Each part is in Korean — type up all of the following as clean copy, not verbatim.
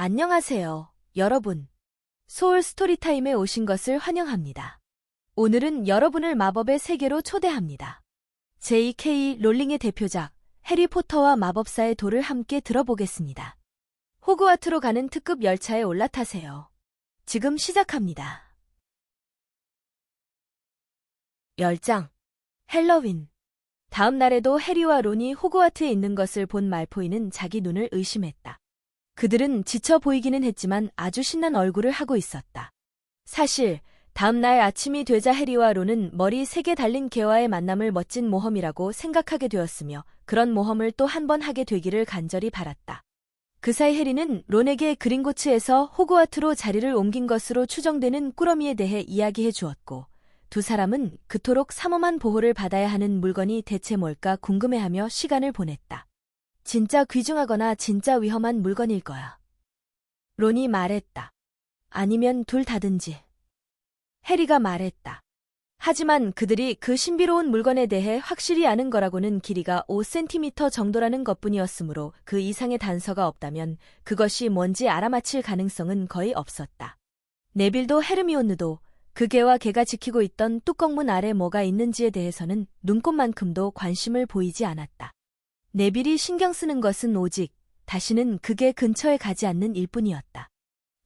안녕하세요, 여러분. 소울 스토리타임에 오신 것을 환영합니다. 오늘은 여러분을 마법의 세계로 초대합니다. J.K. 롤링의 대표작 해리포터와 마법사의 돌을 함께 들어보겠습니다. 호그와트로 가는 특급 열차에 올라타세요. 지금 시작합니다. 열장 헬로윈. 다음 날에도 해리와 론이 호그와트에 있는 것을 본 말포이는 자기 눈을 의심했다. 그들은 지쳐 보이기는 했지만 아주 신난 얼굴을 하고 있었다. 사실 다음 날 아침이 되자 해리와 론은 머리 3개 달린 개와의 만남을 멋진 모험이라고 생각하게 되었으며 그런 모험을 또 한 번 하게 되기를 간절히 바랐다. 그 사이 해리는 론에게 그린고츠에서 호그와트로 자리를 옮긴 것으로 추정되는 꾸러미에 대해 이야기해 주었고 두 사람은 그토록 삼엄한 보호를 받아야 하는 물건이 대체 뭘까 궁금해하며 시간을 보냈다. 진짜 귀중하거나 진짜 위험한 물건일 거야. 론이 말했다. 아니면 둘 다든지. 해리가 말했다. 하지만 그들이 그 신비로운 물건에 대해 확실히 아는 거라고는 길이가 5cm 정도라는 것뿐이었으므로 그 이상의 단서가 없다면 그것이 뭔지 알아맞힐 가능성은 거의 없었다. 네빌도 헤르미온느도 그 개와 개가 지키고 있던 뚜껑문 아래 뭐가 있는지에 대해서는 눈꼽만큼도 관심을 보이지 않았다. 네빌이 신경 쓰는 것은 오직 다시는 그 개 근처에 가지 않는 일뿐이었다.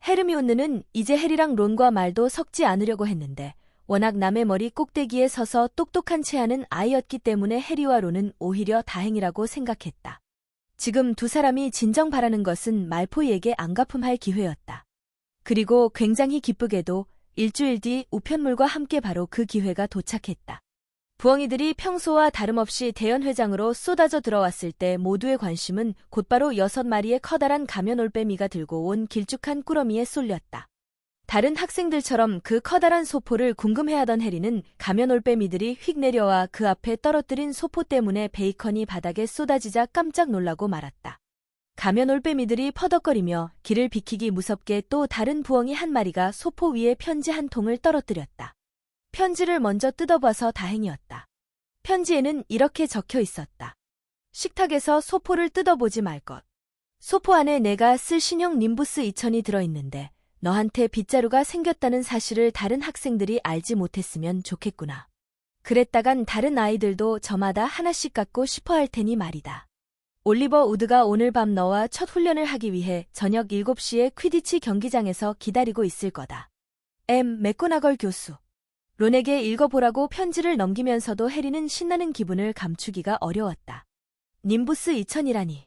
헤르미온느는 이제 해리랑 론과 말도 섞지 않으려고 했는데 워낙 남의 머리 꼭대기에 서서 똑똑한 채 하는 아이였기 때문에 해리와 론은 오히려 다행이라고 생각했다. 지금 두 사람이 진정 바라는 것은 말포이에게 안갚음할 기회였다. 그리고 굉장히 기쁘게도 일주일 뒤 우편물과 함께 바로 그 기회가 도착했다. 부엉이들이 평소와 다름없이 대연회장으로 쏟아져 들어왔을 때 모두의 관심은 곧바로 6마리의 커다란 가면올빼미가 들고 온 길쭉한 꾸러미에 쏠렸다. 다른 학생들처럼 그 커다란 소포를 궁금해하던 해리는 가면올빼미들이 휙 내려와 그 앞에 떨어뜨린 소포 때문에 베이컨이 바닥에 쏟아지자 깜짝 놀라고 말았다. 가면올빼미들이 퍼덕거리며 길을 비키기 무섭게 또 다른 부엉이 한 마리가 소포 위에 편지 한 통을 떨어뜨렸다. 편지를 먼저 뜯어봐서 다행이었다. 편지에는 이렇게 적혀 있었다. 식탁에서 소포를 뜯어보지 말 것. 소포 안에 내가 쓸 신형 님부스 2000이 들어있는데 너한테 빗자루가 생겼다는 사실을 다른 학생들이 알지 못했으면 좋겠구나. 그랬다간 다른 아이들도 저마다 하나씩 갖고 싶어 할 테니 말이다. 올리버 우드가 오늘 밤 너와 첫 훈련을 하기 위해 저녁 7시에 퀴디치 경기장에서 기다리고 있을 거다. 맥고나걸 교수. 론에게 읽어보라고 편지를 넘기면서도 해리는 신나는 기분을 감추기가 어려웠다. 님부스 2000이라니.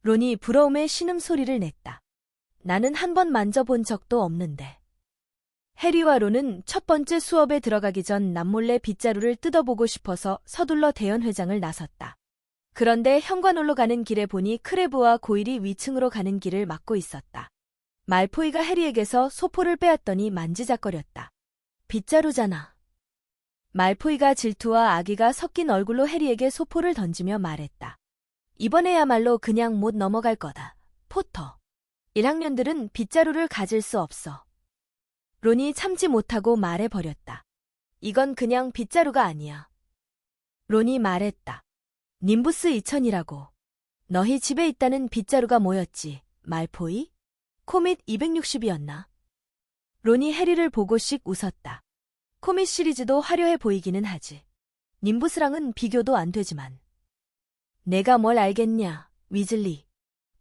론이 부러움에 신음소리를 냈다. 나는 한 번 만져본 적도 없는데. 해리와 론은 첫 번째 수업에 들어가기 전 남몰래 빗자루를 뜯어보고 싶어서 서둘러 대연회장을 나섰다. 그런데 현관홀로 가는 길에 보니 크레브와 고일이 위층으로 가는 길을 막고 있었다. 말포이가 해리에게서 소포를 빼앗더니 만지작거렸다. 빗자루잖아. 말포이가 질투와 악의가 섞인 얼굴로 해리에게 소포를 던지며 말했다. 이번에야말로 그냥 못 넘어갈 거다. 포터. 1학년들은 빗자루를 가질 수 없어. 론이 참지 못하고 말해버렸다. 이건 그냥 빗자루가 아니야. 론이 말했다. 님부스 2000이라고. 너희 집에 있다는 빗자루가 뭐였지, 말포이? 코밋 260이었나? 론이 해리를 보고씩 웃었다. 코밋 시리즈도 화려해 보이기는 하지. 님부스랑은 비교도 안 되지만. 내가 뭘 알겠냐, 위즐리.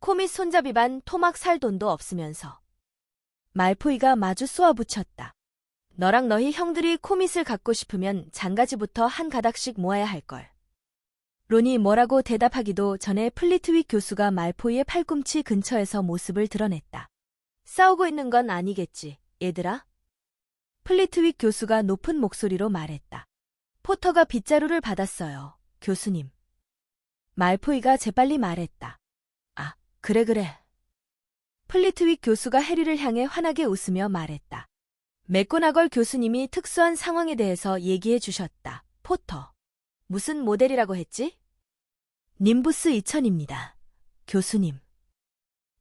코밋 손잡이 반 토막 살 돈도 없으면서. 말포이가 마주 쏘아붙였다. 너랑 너희 형들이 코밋을 갖고 싶으면 장가지부터 한 가닥씩 모아야 할걸. 론이 뭐라고 대답하기도 전에 플리트윅 교수가 말포이의 팔꿈치 근처에서 모습을 드러냈다. 싸우고 있는 건 아니겠지, 얘들아? 플리트윅 교수가 높은 목소리로 말했다. 포터가 빗자루를 받았어요, 교수님. 말포이가 재빨리 말했다. 아, 그래. 플리트윅 교수가 해리를 향해 환하게 웃으며 말했다. 맥고나걸 교수님이 특수한 상황에 대해서 얘기해 주셨다. 포터. 무슨 모델이라고 했지? 님부스 2000입니다. 교수님.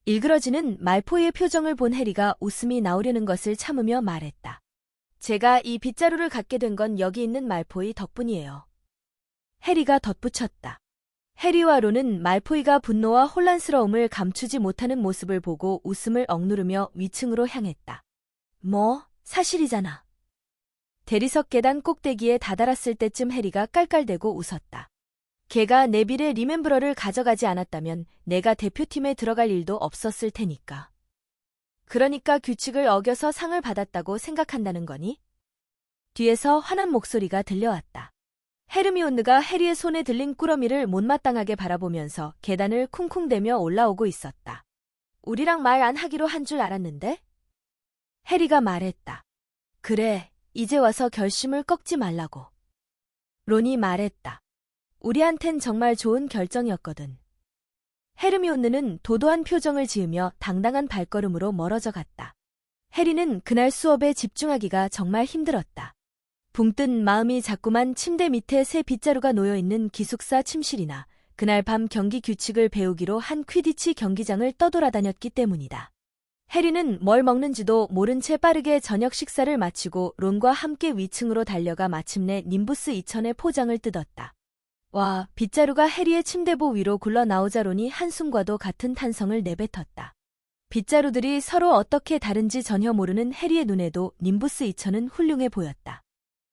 일그러지는 말포이의 표정을 본 해리가 웃음이 나오려는 것을 참으며 말했다. 제가 이 빗자루를 갖게 된 건 여기 있는 말포이 덕분이에요. 해리가 덧붙였다. 해리와 론은 말포이가 분노와 혼란스러움을 감추지 못하는 모습을 보고 웃음을 억누르며 위층으로 향했다. 뭐, 사실이잖아. 대리석 계단 꼭대기에 다다랐을 때쯤 해리가 깔깔대고 웃었다. 걔가 네빌의 리멤브러를 가져가지 않았다면 내가 대표팀에 들어갈 일도 없었을 테니까. 그러니까 규칙을 어겨서 상을 받았다고 생각한다는 거니? 뒤에서 화난 목소리가 들려왔다. 헤르미온느가 해리의 손에 들린 꾸러미를 못마땅하게 바라보면서 계단을 쿵쿵대며 올라오고 있었다. 우리랑 말 안 하기로 한 줄 알았는데? 해리가 말했다. 그래, 이제 와서 결심을 꺾지 말라고. 론이 말했다. 우리한텐 정말 좋은 결정이었거든. 헤르미온느는 도도한 표정을 지으며 당당한 발걸음으로 멀어져 갔다. 해리는 그날 수업에 집중하기가 정말 힘들었다. 붕뜬 마음이 자꾸만 침대 밑에 새 빗자루가 놓여있는 기숙사 침실이나 그날 밤 경기 규칙을 배우기로 한 퀴디치 경기장을 떠돌아다녔기 때문이다. 해리는 뭘 먹는지도 모른 채 빠르게 저녁 식사를 마치고 론과 함께 위층으로 달려가 마침내 님부스 2000의 포장을 뜯었다. 와, 빗자루가 해리의 침대보 위로 굴러나오자 론이 한숨과도 같은 탄성을 내뱉었다. 빗자루들이 서로 어떻게 다른지 전혀 모르는 해리의 눈에도 님부스 2000은 훌륭해 보였다.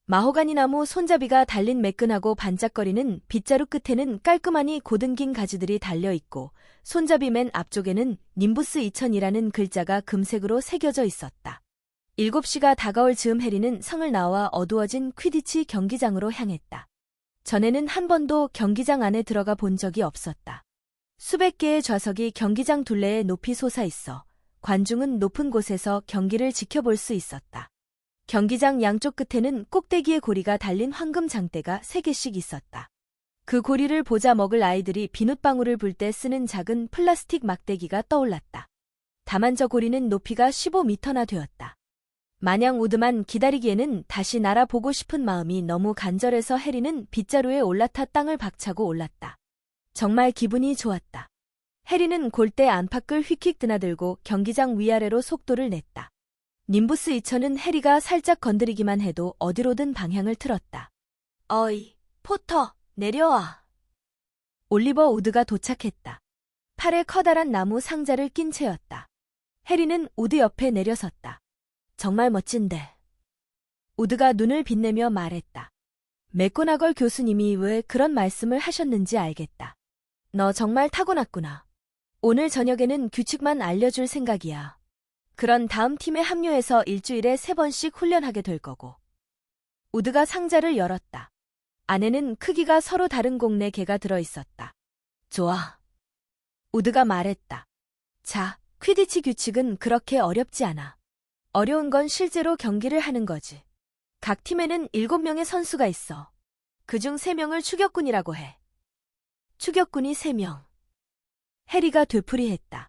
마호가니 나무 손잡이가 달린 매끈하고 반짝거리는 빗자루 끝에는 깔끔하니 고등긴 가지들이 달려있고 손잡이 맨 앞쪽에는 님부스 2000이라는 글자가 금색으로 새겨져 있었다. 7시가 다가올 즈음 해리는 성을 나와 어두워진 퀴디치 경기장으로 향했다. 전에는 한 번도 경기장 안에 들어가 본 적이 없었다. 수백 개의 좌석이 경기장 둘레에 높이 솟아있어 관중은 높은 곳에서 경기를 지켜볼 수 있었다. 경기장 양쪽 끝에는 꼭대기의 고리가 달린 황금 장대가 3개씩 있었다. 그 고리를 보자 먹을 아이들이 비눗방울을 불 때 쓰는 작은 플라스틱 막대기가 떠올랐다. 다만 저 고리는 높이가 15m나 되었다. 마냥 우드만 기다리기에는 다시 날아보고 싶은 마음이 너무 간절해서 해리는 빗자루에 올라타 땅을 박차고 올랐다. 정말 기분이 좋았다. 해리는 골대 안팎을 휙휙 드나들고 경기장 위아래로 속도를 냈다. 님부스 2000은 해리가 살짝 건드리기만 해도 어디로든 방향을 틀었다. 어이, 포터, 내려와. 올리버 우드가 도착했다. 팔에 커다란 나무 상자를 낀 채였다. 해리는 우드 옆에 내려섰다. 정말 멋진데. 우드가 눈을 빛내며 말했다. 맥고나걸 교수님이 왜 그런 말씀을 하셨는지 알겠다. 너 정말 타고났구나. 오늘 저녁에는 규칙만 알려줄 생각이야. 그런 다음 팀에 합류해서 일주일에 3번씩 훈련하게 될 거고. 우드가 상자를 열었다. 안에는 크기가 서로 다른 공 4개가 들어있었다. 좋아. 우드가 말했다. 자, 퀴디치 규칙은 그렇게 어렵지 않아. 어려운 건 실제로 경기를 하는 거지. 각 팀에는 7명의 선수가 있어. 그중 3명을 추격군이라고 해. 추격군이 3명. 해리가 되풀이했다.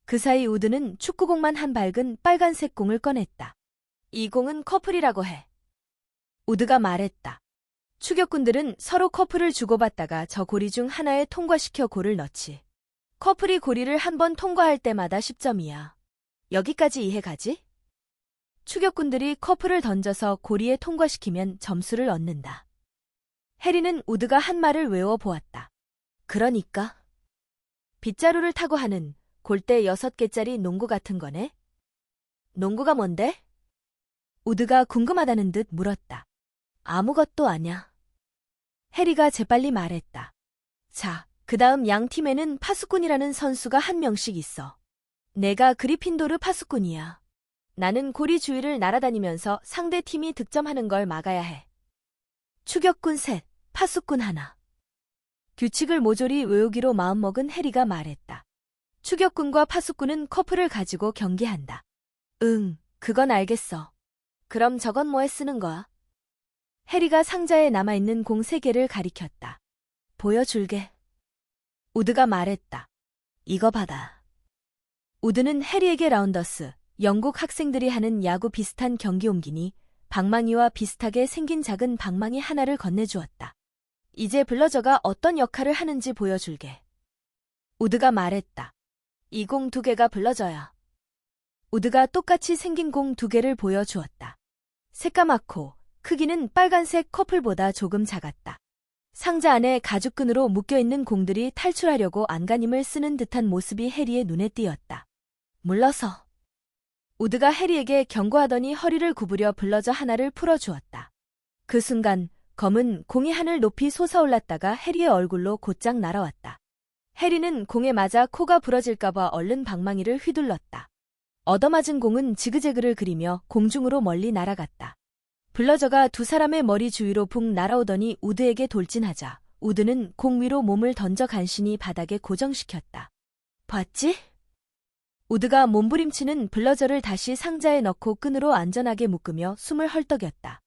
그 사이 우드는 축구공만 한 밝은 빨간색 공을 꺼냈다. 이 공은 커플이라고 해. 우드가 말했다. 추격군들은 서로 커플을 주고받다가 저 고리 중 하나에 통과시켜 골을 넣지. 커플이 고리를 한 번 통과할 때마다 10점이야. 여기까지 이해가지? 추격군들이 커플을 던져서 고리에 통과시키면 점수를 얻는다. 해리는 우드가 한 말을 외워보았다. 그러니까? 빗자루를 타고 하는 골대 6개짜리 농구 같은 거네? 농구가 뭔데? 우드가 궁금하다는 듯 물었다. 아무것도 아냐. 해리가 재빨리 말했다. 자, 그 다음 양 팀에는 파수꾼이라는 선수가 1명씩 있어. 내가 그리핀도르 파수꾼이야. 나는 고리 주위를 날아다니면서 상대 팀이 득점하는 걸 막아야 해. 추격군 3, 파수꾼 1. 규칙을 모조리 외우기로 마음먹은 해리가 말했다. 추격군과 파수꾼은 커플을 가지고 경기한다. 응, 그건 알겠어. 그럼 저건 뭐에 쓰는 거야? 해리가 상자에 남아있는 공 3개를 가리켰다. 보여줄게. 우드가 말했다. 이거 받아. 우드는 해리에게 라운더스, 영국 학생들이 하는 야구 비슷한 경기 옮기니 방망이와 비슷하게 생긴 작은 방망이 하나를 건네주었다. 이제 블러저가 어떤 역할을 하는지 보여줄게. 우드가 말했다. 이 공 2개가 블러저야. 우드가 똑같이 생긴 공 2개를 보여주었다. 새까맣고 크기는 빨간색 커플보다 조금 작았다. 상자 안에 가죽끈으로 묶여있는 공들이 탈출하려고 안간힘을 쓰는 듯한 모습이 해리의 눈에 띄었다. 물러서. 우드가 해리에게 경고하더니 허리를 구부려 블러저 하나를 풀어주었다. 그 순간 검은 공이 하늘 높이 솟아올랐다가 해리의 얼굴로 곧장 날아왔다. 해리는 공에 맞아 코가 부러질까봐 얼른 방망이를 휘둘렀다. 얻어맞은 공은 지그재그를 그리며 공중으로 멀리 날아갔다. 블러저가 두 사람의 머리 주위로 붕 날아오더니 우드에게 돌진하자 우드는 공 위로 몸을 던져 간신히 바닥에 고정시켰다. 봤지? 우드가 몸부림치는 블러저를 다시 상자에 넣고 끈으로 안전하게 묶으며 숨을 헐떡였다.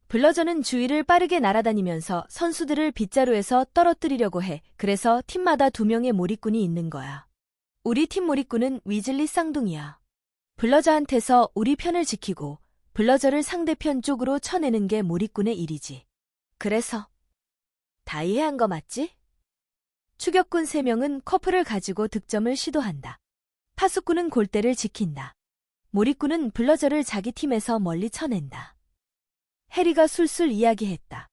블러저는 주위를 빠르게 날아다니면서 선수들을 빗자루에서 떨어뜨리려고 해. 그래서 팀마다 2명의 몰입꾼이 있는 거야. 우리 팀 몰입꾼은 위즐리 쌍둥이야. 블러저한테서 우리 편을 지키고 블러저를 상대편 쪽으로 쳐내는 게 몰입꾼의 일이지. 그래서 다 이해한 거 맞지? 추격꾼 3명은 커플을 가지고 득점을 시도한다. 파수꾼은 골대를 지킨다. 몰입꾼은 블러저를 자기 팀에서 멀리 쳐낸다. 해리가 술술 이야기했다.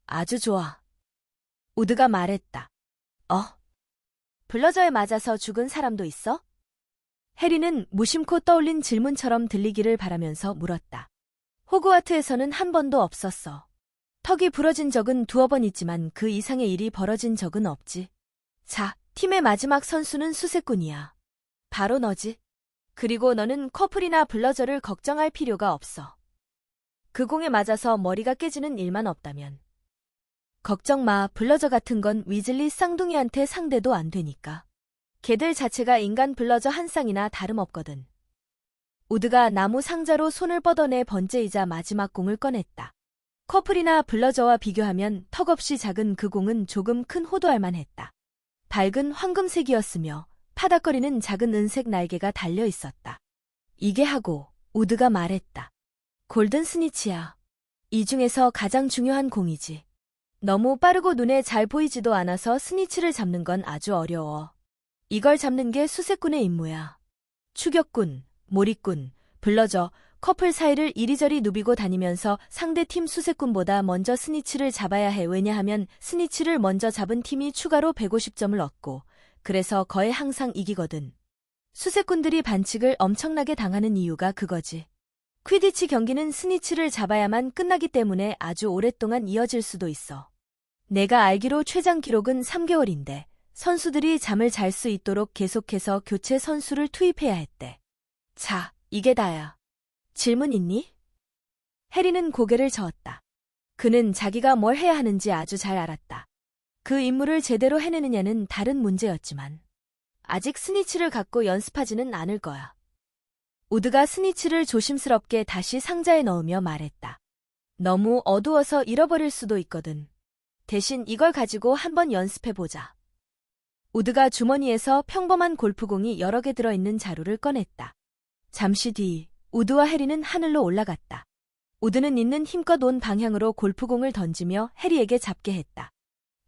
아주 좋아. 우드가 말했다. 블러저에 맞아서 죽은 사람도 있어? 해리는 무심코 떠올린 질문처럼 들리기를 바라면서 물었다. 호그와트에서는 한 번도 없었어. 턱이 부러진 적은 2번 있지만 그 이상의 일이 벌어진 적은 없지. 자, 팀의 마지막 선수는 수세꾼이야. 바로 너지. 그리고 너는 커플이나 블러저를 걱정할 필요가 없어. 그 공에 맞아서 머리가 깨지는 일만 없다면. 걱정 마, 블러저 같은 건 위즐리 쌍둥이한테 상대도 안 되니까. 걔들 자체가 인간 블러저 한 쌍이나 다름없거든. 우드가 나무 상자로 손을 뻗어내 번째이자 마지막 공을 꺼냈다. 커플이나 블러저와 비교하면 턱없이 작은 그 공은 조금 큰 호두알만 했다. 밝은 황금색이었으며 파닥거리는 작은 은색 날개가 달려 있었다. 이게 하고 우드가 말했다. 골든 스니치야. 이 중에서 가장 중요한 공이지. 너무 빠르고 눈에 잘 보이지도 않아서 스니치를 잡는 건 아주 어려워. 이걸 잡는 게 수세꾼의 임무야. 추격꾼, 몰입꾼, 블러저, 커플 사이를 이리저리 누비고 다니면서 상대팀 수세꾼보다 먼저 스니치를 잡아야 해. 왜냐하면 스니치를 먼저 잡은 팀이 추가로 150점을 얻고 그래서 거의 항상 이기거든. 수세꾼들이 반칙을 엄청나게 당하는 이유가 그거지. 퀴디치 경기는 스니치를 잡아야만 끝나기 때문에 아주 오랫동안 이어질 수도 있어. 내가 알기로 최장 기록은 3개월인데 선수들이 잠을 잘 수 있도록 계속해서 교체 선수를 투입해야 했대. 자, 이게 다야. 질문 있니? 해리는 고개를 저었다. 그는 자기가 뭘 해야 하는지 아주 잘 알았다. 그 임무를 제대로 해내느냐는 다른 문제였지만 아직 스니치를 갖고 연습하지는 않을 거야. 우드가 스니치를 조심스럽게 다시 상자에 넣으며 말했다. 너무 어두워서 잃어버릴 수도 있거든. 대신 이걸 가지고 한번 연습해보자. 우드가 주머니에서 평범한 골프공이 여러 개 들어있는 자루를 꺼냈다. 잠시 뒤 우드와 해리는 하늘로 올라갔다. 우드는 있는 힘껏 온 방향으로 골프공을 던지며 해리에게 잡게 했다.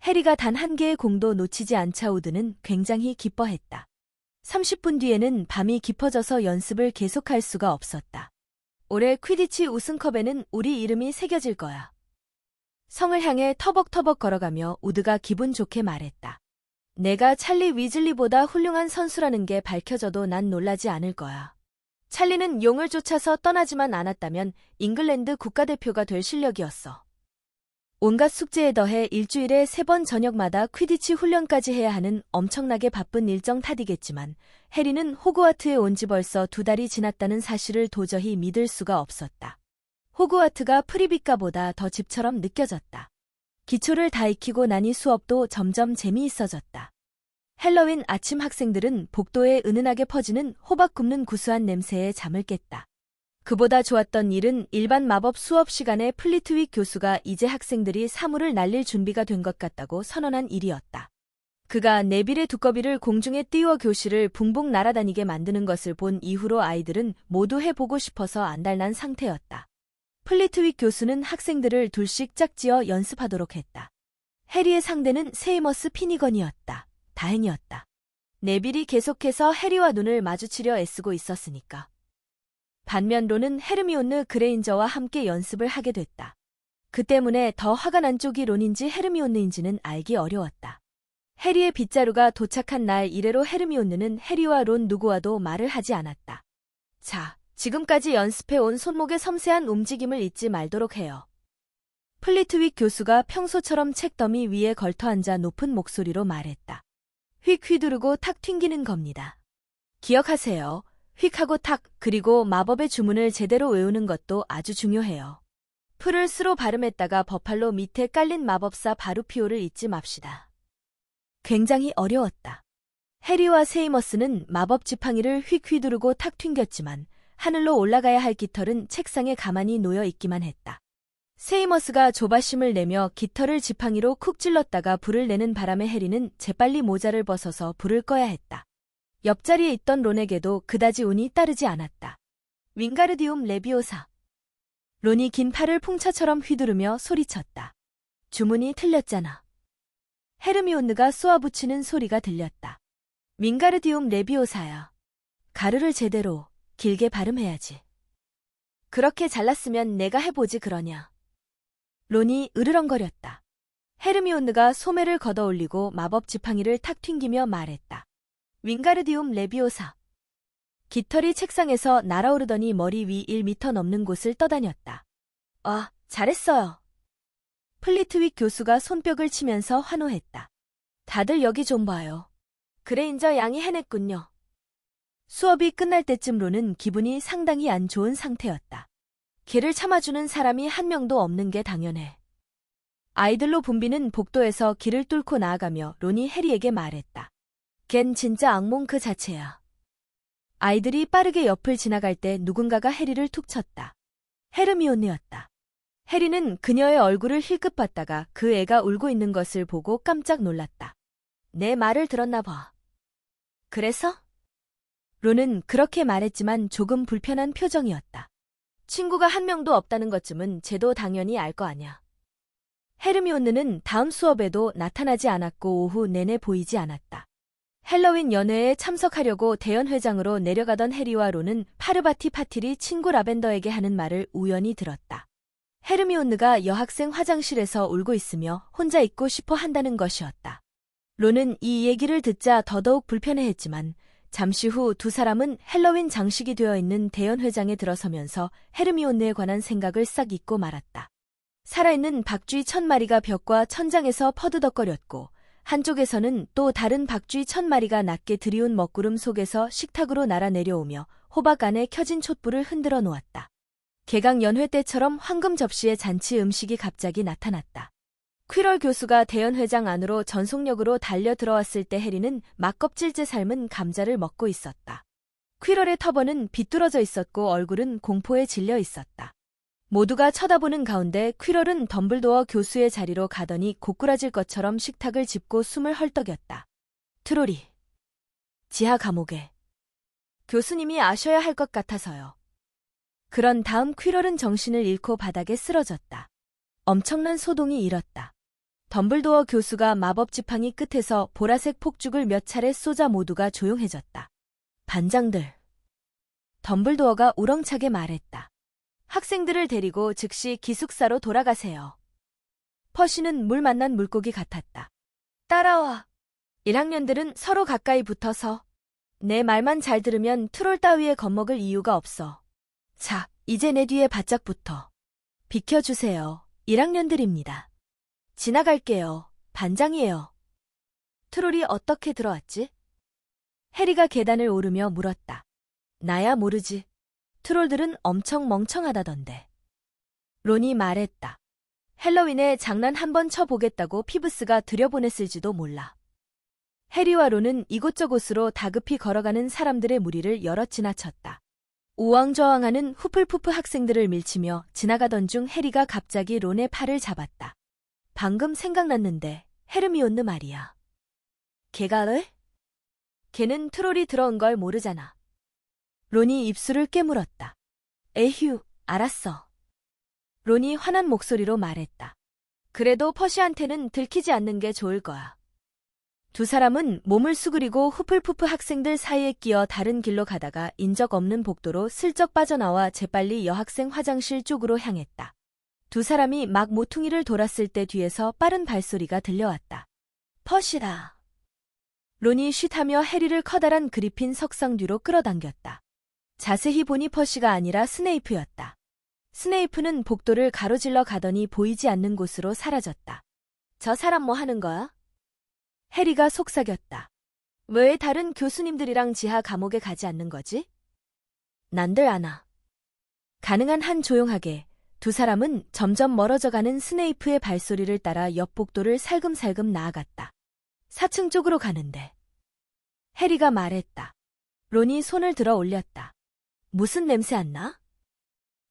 해리가 단 한 개의 공도 놓치지 않자 우드는 굉장히 기뻐했다. 30분 뒤에는 밤이 깊어져서 연습을 계속할 수가 없었다. 올해 퀴디치 우승컵에는 우리 이름이 새겨질 거야. 성을 향해 터벅터벅 걸어가며 우드가 기분 좋게 말했다. 내가 찰리 위즐리보다 훌륭한 선수라는 게 밝혀져도 난 놀라지 않을 거야. 찰리는 용을 쫓아서 떠나지만 않았다면 잉글랜드 국가대표가 될 실력이었어. 온갖 숙제에 더해 일주일에 3번 저녁마다 퀴디치 훈련까지 해야 하는 엄청나게 바쁜 일정 탓이겠지만 해리는 호그와트에 온 지 벌써 2달이 지났다는 사실을 도저히 믿을 수가 없었다. 호그와트가 프리비가보다 더 집처럼 느껴졌다. 기초를 다 익히고 나니 수업도 점점 재미있어졌다. 헬로윈 아침 학생들은 복도에 은은하게 퍼지는 호박 굽는 구수한 냄새에 잠을 깼다. 그보다 좋았던 일은 일반 마법 수업 시간에 플리트윅 교수가 이제 학생들이 사물을 날릴 준비가 된 것 같다고 선언한 일이었다. 그가 네빌의 두꺼비를 공중에 띄워 교실을 붕붕 날아다니게 만드는 것을 본 이후로 아이들은 모두 해보고 싶어서 안달난 상태였다. 플리트윅 교수는 학생들을 둘씩 짝지어 연습하도록 했다. 해리의 상대는 세이머스 피니건이었다. 다행이었다. 네빌이 계속해서 해리와 눈을 마주치려 애쓰고 있었으니까. 반면 론은 헤르미온느 그레인저와 함께 연습을 하게 됐다. 그 때문에 더 화가 난 쪽이 론인지 헤르미온느인지는 알기 어려웠다. 해리의 빗자루가 도착한 날 이래로 헤르미온느는 해리와 론 누구와도 말을 하지 않았다. 자, 지금까지 연습해온 손목의 섬세한 움직임을 잊지 말도록 해요. 플리트윅 교수가 평소처럼 책더미 위에 걸터앉아 높은 목소리로 말했다. 휙 휘두르고 탁 튕기는 겁니다. 기억하세요. 휙하고 탁, 그리고 마법의 주문을 제대로 외우는 것도 아주 중요해요. 풀을 스로 발음했다가 버팔로 밑에 깔린 마법사 바루피오를 잊지 맙시다. 굉장히 어려웠다. 해리와 세이머스는 마법 지팡이를 휙 휘두르고 탁 튕겼지만 하늘로 올라가야 할 깃털은 책상에 가만히 놓여 있기만 했다. 세이머스가 조바심을 내며 깃털을 지팡이로 쿡 찔렀다가 불을 내는 바람에 해리는 재빨리 모자를 벗어서 불을 꺼야 했다. 옆자리에 있던 론에게도 그다지 운이 따르지 않았다. 윙가르디움 레비오사. 론이 긴 팔을 풍차처럼 휘두르며 소리쳤다. 주문이 틀렸잖아. 헤르미온느가 쏘아붙이는 소리가 들렸다. 윙가르디움 레비오사야. 가르를 제대로 길게 발음해야지. 그렇게 잘났으면 내가 해보지 그러냐. 론이 으르렁거렸다. 헤르미온느가 소매를 걷어올리고 마법 지팡이를 탁 튕기며 말했다. 윙가르디움 레비오사. 깃털이 책상에서 날아오르더니 머리 위 1미터 넘는 곳을 떠다녔다. 아, 잘했어요. 플리트윅 교수가 손뼉을 치면서 환호했다. 다들 여기 좀 봐요. 그레인저 양이 해냈군요. 수업이 끝날 때쯤 론은 기분이 상당히 안 좋은 상태였다. 걔를 참아주는 사람이 한 명도 없는 게 당연해. 아이들로 붐비는 복도에서 길을 뚫고 나아가며 론이 해리에게 말했다. 걘 진짜 악몽 그 자체야. 아이들이 빠르게 옆을 지나갈 때 누군가가 해리를 툭 쳤다. 헤르미온느였다. 해리는 그녀의 얼굴을 힐끗 봤다가 그 애가 울고 있는 것을 보고 깜짝 놀랐다. 내 말을 들었나 봐. 그래서? 론은 그렇게 말했지만 조금 불편한 표정이었다. 친구가 한 명도 없다는 것쯤은 쟤도 당연히 알 거 아냐. 헤르미온느는 다음 수업에도 나타나지 않았고 오후 내내 보이지 않았다. 헬로윈 연회에 참석하려고 대연회장으로 내려가던 해리와 론은 파르바티 파티리 친구 라벤더에게 하는 말을 우연히 들었다. 헤르미온느가 여학생 화장실에서 울고 있으며 혼자 있고 싶어 한다는 것이었다. 론은 이 얘기를 듣자 더더욱 불편해했지만 잠시 후 두 사람은 헬로윈 장식이 되어 있는 대연회장에 들어서면서 헤르미온느에 관한 생각을 싹 잊고 말았다. 살아있는 박쥐 1000마리가 벽과 천장에서 퍼드덕거렸고 한쪽에서는 또 다른 박쥐 1000마리가 낮게 들이운 먹구름 속에서 식탁으로 날아 내려오며 호박 안에 켜진 촛불을 흔들어 놓았다. 개강 연회 때처럼 황금 접시에 잔치 음식이 갑자기 나타났다. 퀴럴 교수가 대연회장 안으로 전속력으로 달려 들어왔을 때 해리는 막껍질째 삶은 감자를 먹고 있었다. 퀴럴의 터번은 비뚤어져 있었고 얼굴은 공포에 질려 있었다. 모두가 쳐다보는 가운데 퀴럴은 덤블도어 교수의 자리로 가더니 고꾸라질 것처럼 식탁을 짚고 숨을 헐떡였다. 트롤이. 지하 감옥에. 교수님이 아셔야 할 것 같아서요. 그런 다음 퀴럴은 정신을 잃고 바닥에 쓰러졌다. 엄청난 소동이 일었다. 덤블도어 교수가 마법 지팡이 끝에서 보라색 폭죽을 몇 차례 쏘자 모두가 조용해졌다. 반장들. 덤블도어가 우렁차게 말했다. 학생들을 데리고 즉시 기숙사로 돌아가세요. 퍼시는 물 만난 물고기 같았다. 따라와. 1학년들은 서로 가까이 붙어서. 내 말만 잘 들으면 트롤 따위에 겁먹을 이유가 없어. 자, 이제 내 뒤에 바짝 붙어. 비켜주세요. 1학년들입니다. 지나갈게요. 반장이에요. 트롤이 어떻게 들어왔지? 해리가 계단을 오르며 물었다. 나야 모르지. 트롤들은 엄청 멍청하다던데. 론이 말했다. 헬로윈에 장난 한번 쳐보겠다고 피브스가 들여보냈을지도 몰라. 해리와 론은 이곳저곳으로 다급히 걸어가는 사람들의 무리를 여럿 지나쳤다. 우왕좌왕하는 후플푸프 학생들을 밀치며 지나가던 중 해리가 갑자기 론의 팔을 잡았다. 방금 생각났는데 헤르미온느 말이야. 걔가 걔는 트롤이 들어온 걸 모르잖아. 론이 입술을 깨물었다. 에휴, 알았어. 론이 화난 목소리로 말했다. 그래도 퍼시한테는 들키지 않는 게 좋을 거야. 두 사람은 몸을 수그리고 후플푸프 학생들 사이에 끼어 다른 길로 가다가 인적 없는 복도로 슬쩍 빠져나와 재빨리 여학생 화장실 쪽으로 향했다. 두 사람이 막 모퉁이를 돌았을 때 뒤에서 빠른 발소리가 들려왔다. 퍼시다. 론이 쉿하며 해리를 커다란 그리핀 석상 뒤로 끌어당겼다. 자세히 보니 퍼시가 아니라 스네이프였다. 스네이프는 복도를 가로질러 가더니 보이지 않는 곳으로 사라졌다. 저 사람 뭐 하는 거야? 해리가 속삭였다. 왜 다른 교수님들이랑 지하 감옥에 가지 않는 거지? 난들 아나. 가능한 한 조용하게 두 사람은 점점 멀어져가는 스네이프의 발소리를 따라 옆 복도를 살금살금 나아갔다. 4층 쪽으로 가는데. 해리가 말했다. 론이 손을 들어 올렸다. 무슨 냄새 안 나?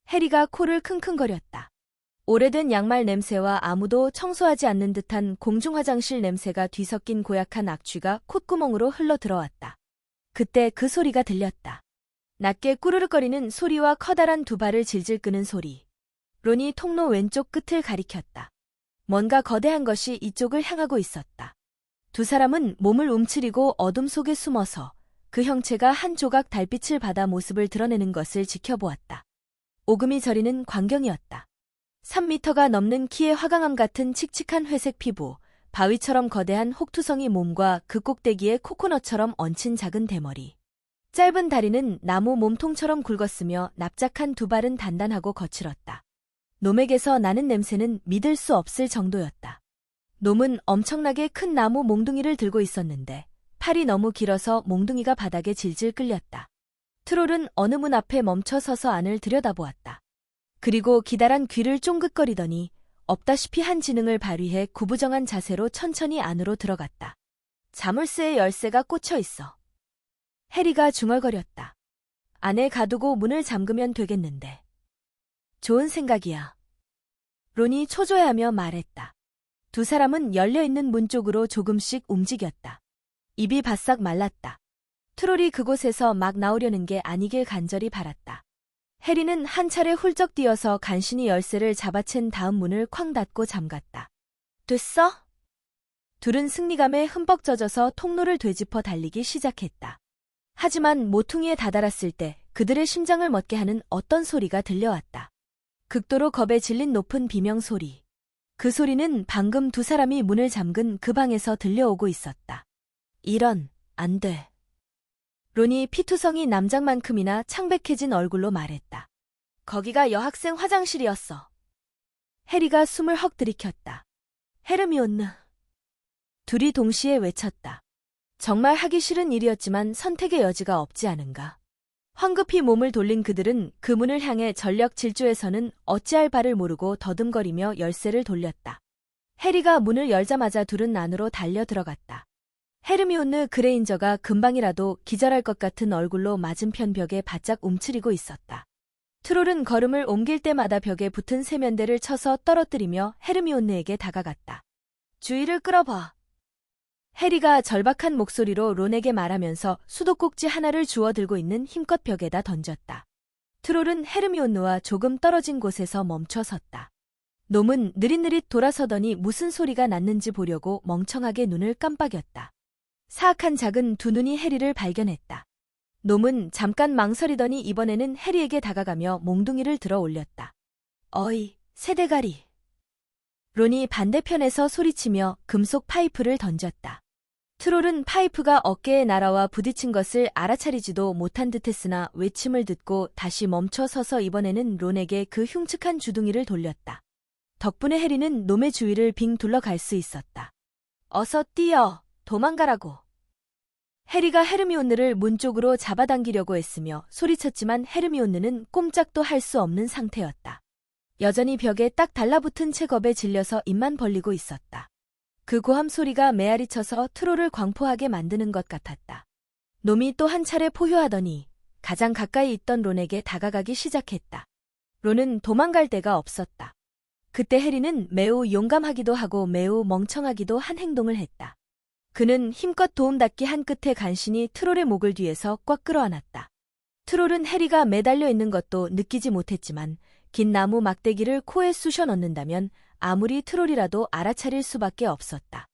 해리가 코를 킁킁거렸다. 오래된 양말 냄새와 아무도 청소하지 않는 듯한 공중화장실 냄새가 뒤섞인 고약한 악취가 콧구멍으로 흘러 들어왔다. 그때 그 소리가 들렸다. 낮게 꾸르륵거리는 소리와 커다란 두 발을 질질 끄는 소리. 론이 통로 왼쪽 끝을 가리켰다. 뭔가 거대한 것이 이쪽을 향하고 있었다. 두 사람은 몸을 움츠리고 어둠 속에 숨어서 그 형체가 한 조각 달빛을 받아 모습을 드러내는 것을 지켜보았다. 오금이 저리는 광경이었다. 3미터가 넘는 키의 화강암 같은 칙칙한 회색 피부, 바위처럼 거대한 혹투성이 몸과 그 꼭대기에 코코넛처럼 얹힌 작은 대머리. 짧은 다리는 나무 몸통처럼 굵었으며 납작한 두 발은 단단하고 거칠었다. 놈에게서 나는 냄새는 믿을 수 없을 정도였다. 놈은 엄청나게 큰 나무 몽둥이를 들고 있었는데 팔이 너무 길어서 몽둥이가 바닥에 질질 끌렸다. 트롤은 어느 문 앞에 멈춰 서서 안을 들여다보았다. 그리고 기다란 귀를 쫑긋거리더니 없다시피 한 지능을 발휘해 구부정한 자세로 천천히 안으로 들어갔다. 자물쇠에 열쇠가 꽂혀 있어. 해리가 중얼거렸다. 안에 가두고 문을 잠그면 되겠는데. 좋은 생각이야. 론이 초조해하며 말했다. 두 사람은 열려있는 문 쪽으로 조금씩 움직였다. 입이 바싹 말랐다. 트롤이 그곳에서 막 나오려는 게 아니길 간절히 바랐다. 해리는 한 차례 훌쩍 뛰어서 간신히 열쇠를 잡아챈 다음 문을 쾅 닫고 잠갔다. 됐어? 둘은 승리감에 흠뻑 젖어서 통로를 되짚어 달리기 시작했다. 하지만 모퉁이에 다다랐을 때 그들의 심장을 멎게 하는 어떤 소리가 들려왔다. 극도로 겁에 질린 높은 비명소리. 그 소리는 방금 두 사람이 문을 잠근 그 방에서 들려오고 있었다. 이런, 안 돼. 론이 피투성이 남장만큼이나 창백해진 얼굴로 말했다. 거기가 여학생 화장실이었어. 해리가 숨을 헉 들이켰다. 헤르미온느. 둘이 동시에 외쳤다. 정말 하기 싫은 일이었지만 선택의 여지가 없지 않은가. 황급히 몸을 돌린 그들은 그 문을 향해 전력 질주해서는 어찌할 바를 모르고 더듬거리며 열쇠를 돌렸다. 해리가 문을 열자마자 둘은 안으로 달려 들어갔다. 헤르미온느 그레인저가 금방이라도 기절할 것 같은 얼굴로 맞은편 벽에 바짝 움츠리고 있었다. 트롤은 걸음을 옮길 때마다 벽에 붙은 세면대를 쳐서 떨어뜨리며 헤르미온느에게 다가갔다. 주의를 끌어봐. 해리가 절박한 목소리로 론에게 말하면서 수도꼭지 하나를 주워 들고 있는 힘껏 벽에다 던졌다. 트롤은 헤르미온느와 조금 떨어진 곳에서 멈춰 섰다. 놈은 느릿느릿 돌아서더니 무슨 소리가 났는지 보려고 멍청하게 눈을 깜빡였다. 사악한 작은 두 눈이 해리를 발견했다. 놈은 잠깐 망설이더니 이번에는 해리에게 다가가며 몽둥이를 들어 올렸다. 어이, 새대가리. 론이 반대편에서 소리치며 금속 파이프를 던졌다. 트롤은 파이프가 어깨에 날아와 부딪힌 것을 알아차리지도 못한 듯했으나 외침을 듣고 다시 멈춰 서서 이번에는 론에게 그 흉측한 주둥이를 돌렸다. 덕분에 해리는 놈의 주위를 빙 둘러갈 수 있었다. 어서 뛰어! 도망가라고. 해리가 헤르미온느를 문 쪽으로 잡아당기려고 했으며 소리쳤지만 헤르미온느는 꼼짝도 할 수 없는 상태였다. 여전히 벽에 딱 달라붙은 채 겁에 질려서 입만 벌리고 있었다. 그 고함 소리가 메아리 쳐서 트롤을 광포하게 만드는 것 같았다. 놈이 또 한 차례 포효하더니 가장 가까이 있던 론에게 다가가기 시작했다. 론은 도망갈 데가 없었다. 그때 해리는 매우 용감하기도 하고 매우 멍청하기도 한 행동을 했다. 그는 힘껏 도움닫기 한 끝에 간신히 트롤의 목을 뒤에서 꽉 끌어안았다. 트롤은 해리가 매달려 있는 것도 느끼지 못했지만 긴 나무 막대기를 코에 쑤셔 넣는다면 아무리 트롤이라도 알아차릴 수밖에 없었다.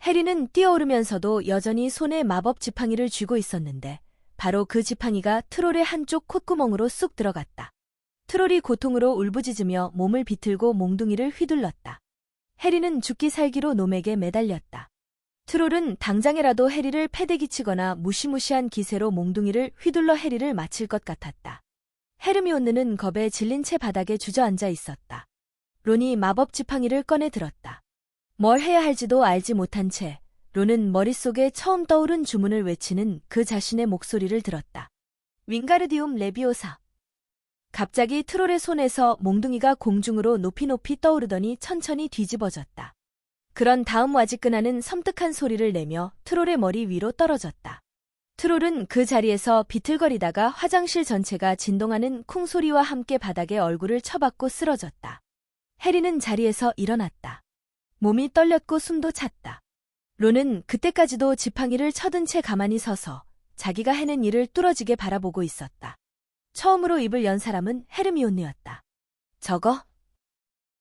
해리는 뛰어오르면서도 여전히 손에 마법 지팡이를 쥐고 있었는데 바로 그 지팡이가 트롤의 한쪽 콧구멍으로 쑥 들어갔다. 트롤이 고통으로 울부짖으며 몸을 비틀고 몽둥이를 휘둘렀다. 해리는 죽기 살기로 놈에게 매달렸다. 트롤은 당장이라도 해리를 패대기 치거나 무시무시한 기세로 몽둥이를 휘둘러 해리를 마칠 것 같았다. 헤르미온느는 겁에 질린 채 바닥에 주저앉아 있었다. 론이 마법 지팡이를 꺼내 들었다. 뭘 해야 할지도 알지 못한 채 론은 머릿속에 처음 떠오른 주문을 외치는 그 자신의 목소리를 들었다. 윙가르디움 레비오사. 갑자기 트롤의 손에서 몽둥이가 공중으로 높이 떠오르더니 천천히 뒤집어졌다. 그런 다음 와지끈하는 섬뜩한 소리를 내며 트롤의 머리 위로 떨어졌다. 트롤은 그 자리에서 비틀거리다가 화장실 전체가 진동하는 쿵 소리와 함께 바닥에 얼굴을 쳐박고 쓰러졌다. 해리는 자리에서 일어났다. 몸이 떨렸고 숨도 찼다. 론은 그때까지도 지팡이를 쳐든 채 가만히 서서 자기가 해낸 일을 뚫어지게 바라보고 있었다. 처음으로 입을 연 사람은 헤르미온느였다. 저거?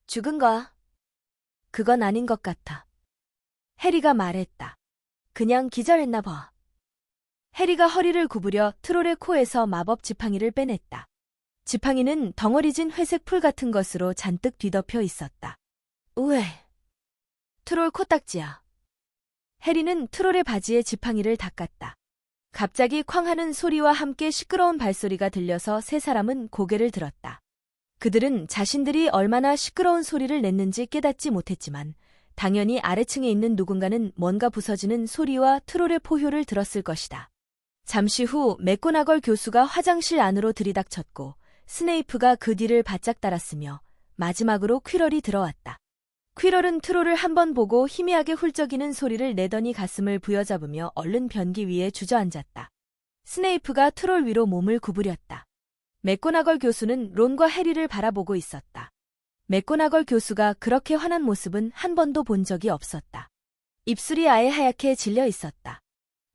죽은 거야? 그건 아닌 것 같아. 해리가 말했다. 그냥 기절했나 봐. 해리가 허리를 구부려 트롤의 코에서 마법 지팡이를 빼냈다. 지팡이는 덩어리진 회색 풀 같은 것으로 잔뜩 뒤덮여 있었다. 우에. 트롤 코딱지야. 해리는 트롤의 바지에 지팡이를 닦았다. 갑자기 쾅 하는 소리와 함께 시끄러운 발소리가 들려서 세 사람은 고개를 들었다. 그들은 자신들이 얼마나 시끄러운 소리를 냈는지 깨닫지 못했지만 당연히 아래층에 있는 누군가는 뭔가 부서지는 소리와 트롤의 포효를 들었을 것이다. 잠시 후 맥고나걸 교수가 화장실 안으로 들이닥쳤고 스네이프가 그 뒤를 바짝 따랐으며 마지막으로 퀴럴이 들어왔다. 퀴럴은 트롤을 한번 보고 희미하게 훌쩍이는 소리를 내더니 가슴을 부여잡으며 얼른 변기 위에 주저앉았다. 스네이프가 트롤 위로 몸을 구부렸다. 맥고나걸 교수는 론과 해리를 바라보고 있었다. 맥고나걸 교수가 그렇게 화난 모습은 한 번도 본 적이 없었다. 입술이 아예 하얗게 질려 있었다.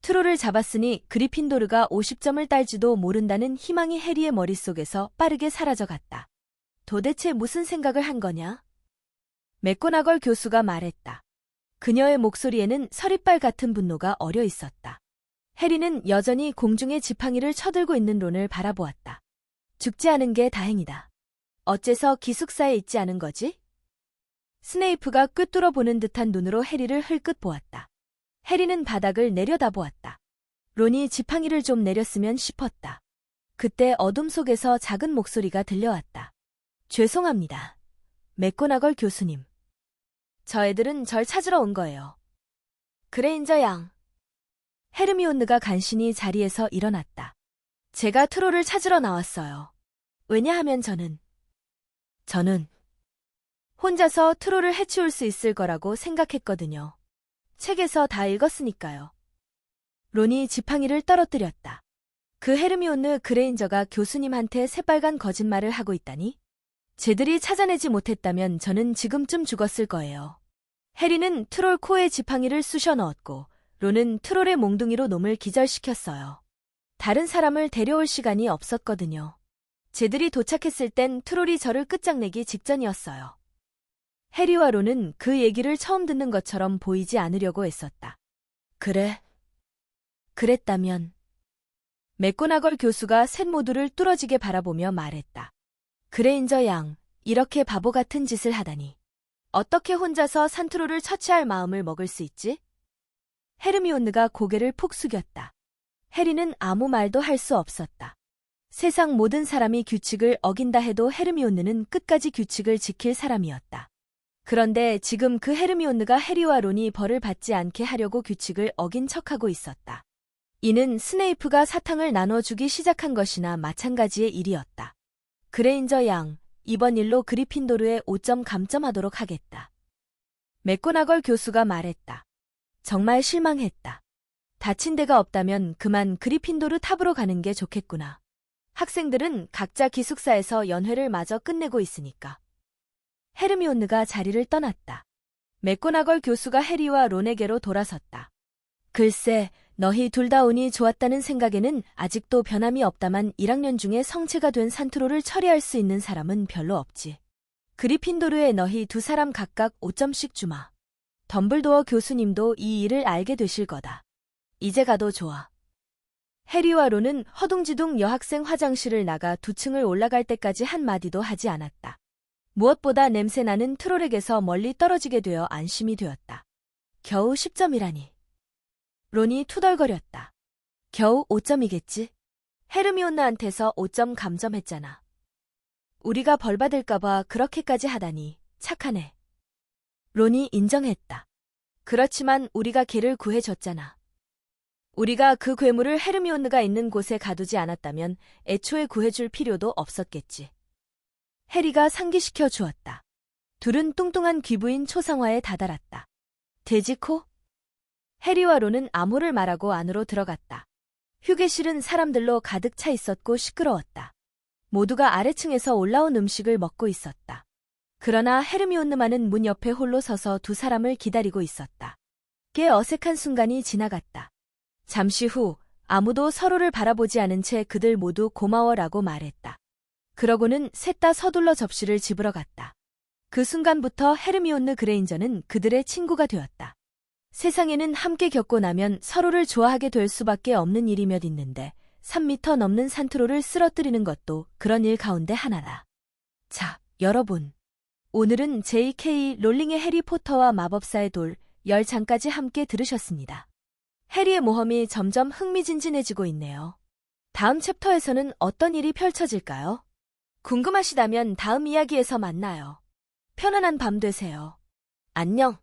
트롤을 잡았으니 그리핀도르가 50점을 딸지도 모른다는 희망이 해리의 머릿속에서 빠르게 사라져갔다. 도대체 무슨 생각을 한 거냐? 맥고나걸 교수가 말했다. 그녀의 목소리에는 서리빨 같은 분노가 어려 있었다. 해리는 여전히 공중에 지팡이를 쳐들고 있는 론을 바라보았다. 죽지 않은 게 다행이다. 어째서 기숙사에 있지 않은 거지? 스네이프가 꿰뚫어 보는 듯한 눈으로 해리를 흘끗 보았다. 해리는 바닥을 내려다보았다. 론이 지팡이를 좀 내렸으면 싶었다. 그때 어둠 속에서 작은 목소리가 들려왔다. 죄송합니다. 맥고나걸 교수님. 저 애들은 절 찾으러 온 거예요. 그레인저 양. 헤르미온느가 간신히 자리에서 일어났다. 제가 트롤을 찾으러 나왔어요. 왜냐하면 저는 혼자서 트롤을 해치울 수 있을 거라고 생각했거든요. 책에서 다 읽었으니까요. 론이 지팡이를 떨어뜨렸다. 그 헤르미온느 그레인저가 교수님한테 새빨간 거짓말을 하고 있다니? 쟤들이 찾아내지 못했다면 저는 지금쯤 죽었을 거예요. 해리는 트롤 코에 지팡이를 쑤셔 넣었고 론은 트롤의 몽둥이로 놈을 기절시켰어요. 다른 사람을 데려올 시간이 없었거든요. 쟤들이 도착했을 땐 트롤이 저를 끝장내기 직전이었어요. 해리와 론은 그 얘기를 처음 듣는 것처럼 보이지 않으려고 애썼다. 그래? 그랬다면. 맥고나걸 교수가 셋 모두를 뚫어지게 바라보며 말했다. 그레인저 양, 이렇게 바보 같은 짓을 하다니. 어떻게 혼자서 산트롤을 처치할 마음을 먹을 수 있지? 헤르미온느가 고개를 푹 숙였다. 해리는 아무 말도 할 수 없었다. 세상 모든 사람이 규칙을 어긴다 해도 헤르미온느는 끝까지 규칙을 지킬 사람이었다. 그런데 지금 그 헤르미온느가 해리와 론이 벌을 받지 않게 하려고 규칙을 어긴 척하고 있었다. 이는 스네이프가 사탕을 나눠주기 시작한 것이나 마찬가지의 일이었다. 그레인저 양, 이번 일로 그리핀도르에 5점 감점하도록 하겠다. 맥고나걸 교수가 말했다. 정말 실망했다. 다친 데가 없다면 그만 그리핀도르 탑으로 가는 게 좋겠구나. 학생들은 각자 기숙사에서 연회를 마저 끝내고 있으니까. 헤르미온느가 자리를 떠났다. 맥고나걸 교수가 해리와 론에게로 돌아섰다. 글쎄, 너희 둘 다 운이 좋았다는 생각에는 아직도 변함이 없다만 1학년 중에 성체가 된 산트로를 처리할 수 있는 사람은 별로 없지. 그리핀도르에 너희 두 사람 각각 5점씩 주마. 덤블도어 교수님도 이 일을 알게 되실 거다. 이제 가도 좋아. 해리와 론은 허둥지둥 여학생 화장실을 나가 2층을 올라갈 때까지 한마디도 하지 않았다. 무엇보다 냄새나는 트롤에게서 멀리 떨어지게 되어 안심이 되었다. 겨우 10점이라니. 론이 투덜거렸다. 겨우 5점이겠지? 헤르미온느한테서 5점 감점했잖아. 우리가 벌 받을까봐 그렇게까지 하다니 착하네. 론이 인정했다. 그렇지만 우리가 걔를 구해줬잖아. 우리가 그 괴물을 헤르미온느가 있는 곳에 가두지 않았다면 애초에 구해줄 필요도 없었겠지. 해리가 상기시켜 주었다. 둘은 뚱뚱한 귀부인 초상화에 다다랐다. 돼지코? 해리와 론은 아무를 말하고 안으로 들어갔다. 휴게실은 사람들로 가득 차 있었고 시끄러웠다. 모두가 아래층에서 올라온 음식을 먹고 있었다. 그러나 헤르미온느만은 문 옆에 홀로 서서 2 사람을 기다리고 있었다. 꽤 어색한 순간이 지나갔다. 잠시 후 아무도 서로를 바라보지 않은 채 그들 모두 고마워라고 말했다. 그러고는 셋 다 서둘러 접시를 집으러 갔다. 그 순간부터 헤르미온느 그레인저는 그들의 친구가 되었다. 세상에는 함께 겪고 나면 서로를 좋아하게 될 수밖에 없는 일이 몇 있는데 3미터 넘는 산트로를 쓰러뜨리는 것도 그런 일 가운데 하나다. 자, 여러분. 오늘은 J.K. 롤링의 해리포터와 마법사의 돌 10장까지 함께 들으셨습니다. 해리의 모험이 점점 흥미진진해지고 있네요. 다음 챕터에서는 어떤 일이 펼쳐질까요? 궁금하시다면 다음 이야기에서 만나요. 편안한 밤 되세요. 안녕.